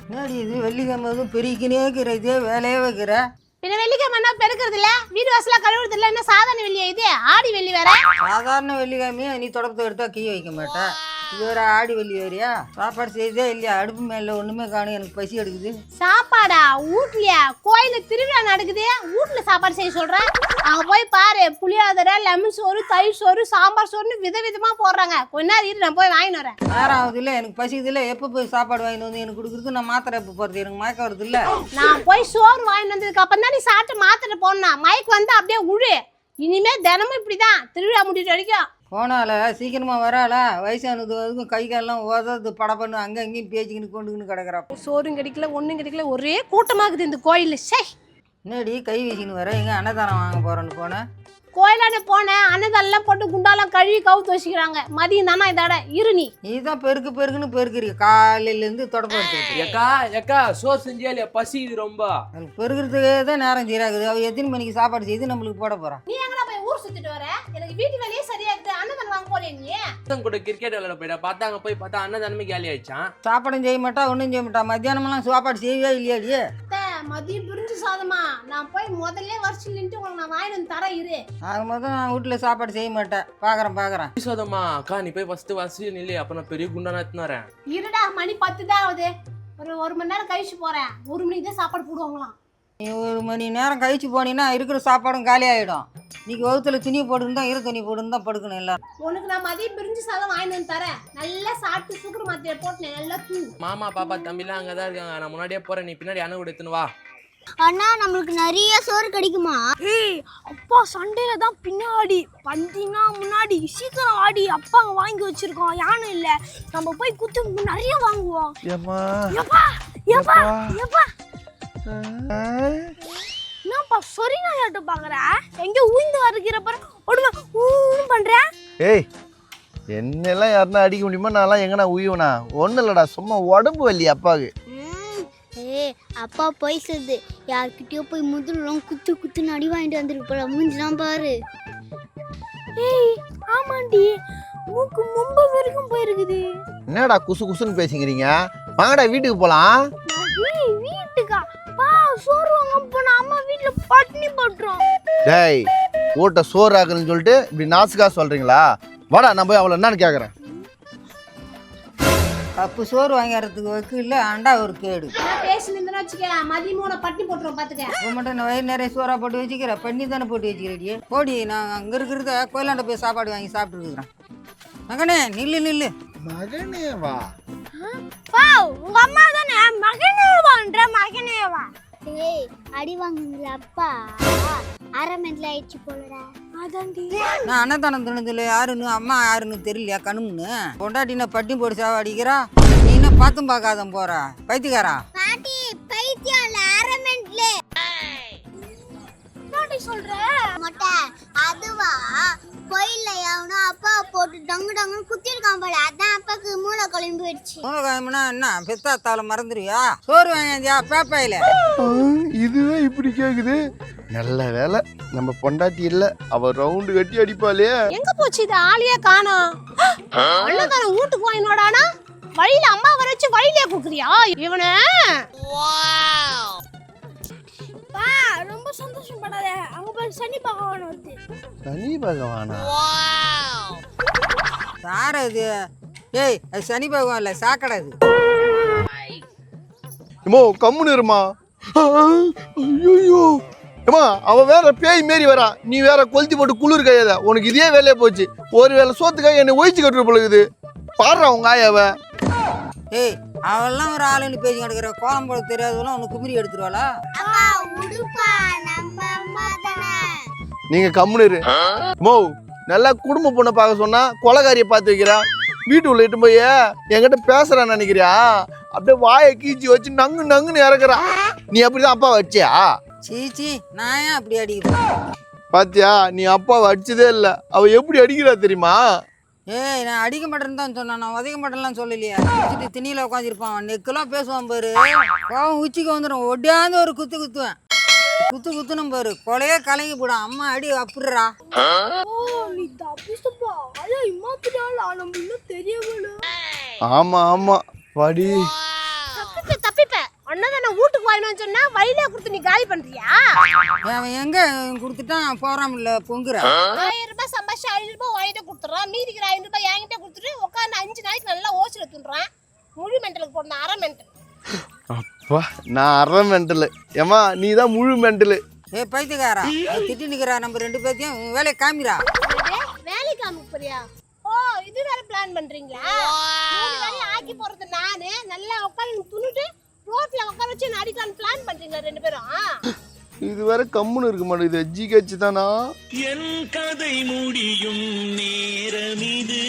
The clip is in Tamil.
என்னடி இது வெள்ளிக்கிழமை பெருக்கினே இருக்கிற இதே வேலையே வைக்கிற. பின்ன வெள்ளிக்கிழமை பெருக்கிறது இல்ல, வீடு வாசலா கழுவுறது இல்ல, என்ன சாதாரண வெள்ளியா இது? ஆடி வெள்ளி வேற. சாதாரண வெள்ளிக்கிழமையே நீ தொடப்பத்தை எடுத்தா கீ வைக்க மாட்ட. இது வேற ஆடி வெள்ளி வேறியா? சாப்பாடு செய்தே இல்லையா? அடுப்பு மேல ஒண்ணுமே காணும். எனக்கு பசி எடுக்குது. சாப்பாடா? வீட்லயா? கோயில திருவிழா நடக்குது, வீட்டுல சாப்பாடு செய்ய சொல்றேன். அங்க போய் பாரு, புளியோதரை, லெமன் சோறு, தயிர் சோறு, சாம்பார் சோறுன்னு விதவிதமா போடுறாங்க. கொஞ்ச நேரம் இரு, நான் போய் வாங்கிட்டு வரேன். நேரம் ஆகுது இல்ல, எனக்கு பசிக்குது இல்ல. எப்ப போய் சாப்பாடு வாங்கிட்டு வந்து எனக்கு கொடுக்குறது? நான் மாத்திரை எப்ப போறது? எனக்கு மயக்கம் வருது இல்ல. நான் போய் சோறு வாங்கிட்டு வந்ததுக்கு அப்புறம் தான் நீ சாப்பிட்டு மாத்திரை போடணும். மயக்கு வந்து அப்படியே உழு. இனிமே தினமும் இப்படிதான், திருவிழா முடிட்டு வரைக்கும். போனால சீக்கிரமா வராள. வயசானது வரைக்கும் கை காலெல்லாம் ஓதது படப்பண்ணு அங்கே அங்கேயும் பேச்சுக்கின்னு கொண்டுக்கின்னு கிடக்குறா. சோறும் கிடைக்கல, ஒன்றும் கிடைக்கல, ஒரே கூட்டமாகுது இந்த கோயில். சே, என்னடி கை வீசின்னு வர? எங்க அன்னதானம் வாங்க போறேன்னு போனேன். கோயிலான போனேன், அன்னதானெல்லாம் போட்டு குண்டாலாம் கழுவி கவுத்து வச்சுக்கிறாங்க. மதியம் தானே இதோட இரு. நீ தான் பெருக்குன்னு பெருக்குறீங்க காலையிலேருந்து தொடப்பம் எடுத்துக்கிட்டு. ஏக்கா சோறு செஞ்சியா இல்லையா? பசி இது ரொம்ப. பெருக்கிறதுக்கே தான் நேரம் சீராகுது. அவள் எத்தனை மணிக்கு சாப்பாடு செய்து நம்மளுக்கு போட போறான்? நீ எங்கடா போய் ஊர் சுத்திட்டு வர? எனக்கு வீட்டு வேலையே சரியா இருக்கு. அன்னதானம் வாங்க போறேன். நீ கூட கிரிக்கெட் விளையாட போயிட்டா, பார்த்தா அங்க போய் பார்த்தா அன்னதானமே காலி ஆயிடுச்சான். சாப்பாடும் செய்ய மாட்டா, ஒன்றும் செய்ய மாட்டா. மத்தியானமெல்லாம் சாப்பாடு செய்யவே இல்லையாடி? மதியம் பிரிஞ்சு சாதமா? நான் போய் முதல்ல வருஷம் நின்று உங்களுக்கு நான் வாங்கிட்டு வந்து தரேன். இரு. அது முதல் நான் வீட்டில் சாப்பாடு செய்ய மாட்டேன். பார்க்குறேன். சோதமா அக்கா, நீ போய் ஃபர்ஸ்ட் வசதி நில்லு, அப்ப நான் பெரிய குண்டான எடுத்துன்னு வரேன். இருடா, மணி 10 தான் ஆகுது. ஒரு மணி நேரம் கழிச்சு போறேன். 1 மணிக்கு தான் சாப்பாடு போடுவாங்களாம். நீ 1 மணி நேரம் கழிச்சு போனீங்கன்னா இருக்கிற சாப்பாடும் காலி ஆகிடும். இன்னைக்கு வகுத்துல துணி போட்டுருந்தா இரு துணி போட்டுருந்தா படுக்கணும் எல்லாரும். உனக்கு நான் மதியம் பிரிஞ்சு சாதம் வாங்கிட்டு வந்து தரேன். நல்லா சாப்பிட்டு சுகர் மாத்திரை போட்டு நல்லா தூ. மாமா பாப்பா தம்பிலாம் அங்கதான் இருக்காங்க. நான் முன்னாடியே போறேன், நீ பின்னாடி அண்ணன் கூட எடுத்துன்னு வா. அண்ணா, நம்மளுக்கு நிறைய சோறு கிடைக்குமா? ஏய் அப்பா, சண்டையில தான் பின்னாடி பந்தினா முன்னாடி. சீக்கிரம் ஆடி, அப்பா அங்க வாங்கி வச்சிருக்கோம். யானும் இல்ல, நம்ம போய் குத்து நிறைய வாங்குவோம். என்னப்பா சொரினா யாட்ட பாக்குற? எங்க ஊய்ந்து வருகிறப்ப ஒடுமா ஊன்னு பண்ற? ஏய், என்னெல்லாம் யாருன்னா அடிக்க முடியுமா? நான்லாம் எங்கன்னா உய்வனா? ஒன்றும் இல்லைடா, சும்மா உடம்பு வலி அப்பாவுக்கு. அப்பா போய் சொல்லுது. யார்கிட்டயோ போய் முதல்ல குத்துன்னு அடி வாங்கிட்டு வந்துருப்பா. மூஞ்சிலாம் பாரு. ஏய் ஆமாண்டி, மூக்கு மும்ப வரைக்கும் போயிருக்குது. என்னடா குசு குசுன்னு பேசிக்கிறீங்க? வாங்கடா வீட்டுக்கு போலாம். வீட்டுக்கா? பா, சோறு வாங்க போனா அம்மா வீட்டுல பட்டினி போட்டுரும். டேய், ஓட்ட சோறு ஆகுன்னு சொல்லிட்டு இப்படி நாசுக்கா சொல்றீங்களா? வாடா, நான் போய் அவளை என்னன்னு கேட்குறேன். கப்பு சோறு வாங்கிறதுக்கு வைக்க இல்லை, அண்டா ஒரு கேடு. பேசினு வச்சுக்க, மதியம் 3 பட்டினி போட்டுரும் பாத்துக்க. இப்போ மட்டும் நான் வயிறு நிறைய சோறா போட்டு வச்சுக்கிறேன். பண்ணி தானே போட்டு வச்சுக்கிறேடியே. போடி, நான் அங்கே இருக்கிறத கோயிலாண்ட போய் சாப்பாடு வாங்கி சாப்பிட்டு இருக்கிறேன். மகனே நில்லு. மகனே வா. பா, உங்க அம்மா தானே மகனேவான்ற மகனேவா? ஏய், அடி வாங்குங்கள அப்பா அரமெண்ட்ல ஆயிடுச்சு போலடா. அதாண்டி நான் அன்னதானம் தினத்துல யாருன்னு அம்மா யாருன்னு தெரியலையா? கணும்னு பொண்டாட்டின பட்டி போட்டு சாவாடிக்கிறா. நீ என்ன பார்த்தும் பார்க்காத போற பைத்தியக்காரா? பாட்டி பைத்தியம் இல்ல, அரமெண்ட்ல. என்னடி சொல்ற? மொட்டை அதுவா? கோயில்ல யாவனோ அப்பா போட்டு டங்குன்னு குத்திருக்கான் போல. அதான் அப்பாக்கு மூளை குழம்பு போயிடுச்சு. மூலகாயம்னா என்ன பெத்தாத்தால மறந்துடுவியா? சோறு வாங்கியா பேப்பாயில? இதுவே இப்படி கேக்குது. நல்ல வேலை நம்ம பொண்டாட்டி இல்ல, அவ ரவுண்டு கட்டி அடிப்பாளே. எங்க போச்சு இது? ஆளையே காணோம். அண்ணகாரன் வீட்டுக்கு வாங்கினோடானா வழியில அம்மா வர வச்சு வழியிலே குக்குறியா இவனை? பா, ரொம்ப சந்தோஷப்படாத. அங்க போய் சனி பகவான் வருது. சனி பகவானா? சார இது? ஏய், அது சனி பகவான் இல்ல, சாக்கடை அது. ஏமா கம்முன்னு இருமா. ஐயோ ஏமா, அவ வேற பேய் மாரி வரா, நீ வேற கொளுத்தி போட்டு குளிர் கையாத. உனக்கு இதே வேலையே போச்சு. ஒரு வேளை சோத்துக்காக என்னை ஒழிச்சு கட்டுற பொழுது பாடுறா உங்க ஆயாவ. ஏய், அவெல்லாம் ஒரு ஆளுன்னு பேசி கிடக்குற. கோலம் போட தெரியாதவெல்லாம் உனக்கு குமிரி எடுத்துருவாளா? அப்பா உடுப்பா, நம்ம அம்மா தானே. நீங்க கம்முன்னு இரு. மோ, நல்லா குடும்ப பொண்ணை பார்க்க சொன்னா கொலைகாரியை பார்த்து வைக்கிறா. வீட்டு உள்ள இட்டு போய் என்கிட்ட பேசுறான்னு நினைக்கிறியா? அப்படியே வாயை கீச்சி வச்சு நங்குன்னு இறக்குறா. நீ அப்படிதான் அப்பா வச்சியா? சீச்சி, நான் ஏன் அப்படி அடிக்கிறேன்? பாத்தியா, நீ அப்பாவை அடிச்சதே இல்லை. அவ எப்படி அடிக்கிறா தெரியுமா? ஏய், நான் அடிக்க மாட்டேன்னு தான் சொன்னான், நான் உதைக்க மாட்டேன்லாம் சொல்லலையா? வச்சுட்டு திணியில உட்காந்துருப்பான். நெக்கெல்லாம் பேசுவான் பாரு. கோவம் உச்சிக்கு வந்துடும். ஒடியாந்து ஒரு குத்துவேன். குத்துனும் பாரு, கொலையே கலங்கி போடும். அம்மா அடி அப்புடுறா. ஓ, நீ தப்பிச்சப்பா. அட இம்மாத்திரால நம்ம இன்னும் தெரியவல. ஆமா படி. தப்பிப்ப வாங்கினு சொன்னா வழியில கொடுத்து நீ காலி பண்றியா? அவன் எங்க கொடுத்துட்டான் போறான்ல பொங்குற. 1000 ரூபாய் சம்பாதிச்சு 500 ரூபாய் வாங்கிட்டு கொடுத்துறான். மீதிக்கிற 500 ரூபாய் என்கிட்ட கொடுத்துட்டு உட்காந்து 5 நாளைக்கு நல்லா ஓசில துன்றான். முழு மெண்டலுக்கு போடணும், அரை மெண்டல். அப்பா நான் அரை மெண்டலு, ஏமா நீ தான் முழு மெண்டலு. பைத்தியக்காரா திட்டி நிக்கிறா நம்ம 2 பேர்த்தையும் வேலையை காமிரா. வேலைக்கு அமுக்கு போறியா? ஓ இது வேற பிளான் பண்றீங்களா? 3 வேலையை ஆக்கி போறது நானு, நல்லா உட்காந்து துணுட்டு ரோட்ல உட்கார வச்சு அடிக்கலான்னு பிளான் பண்றீங்களா 2 பேரும்? இது வேற கம்முன்னு இருக்க மாட்டேங்குது. ஜிஹெச் தானா? என் கதை முடியும் நேரம் இது.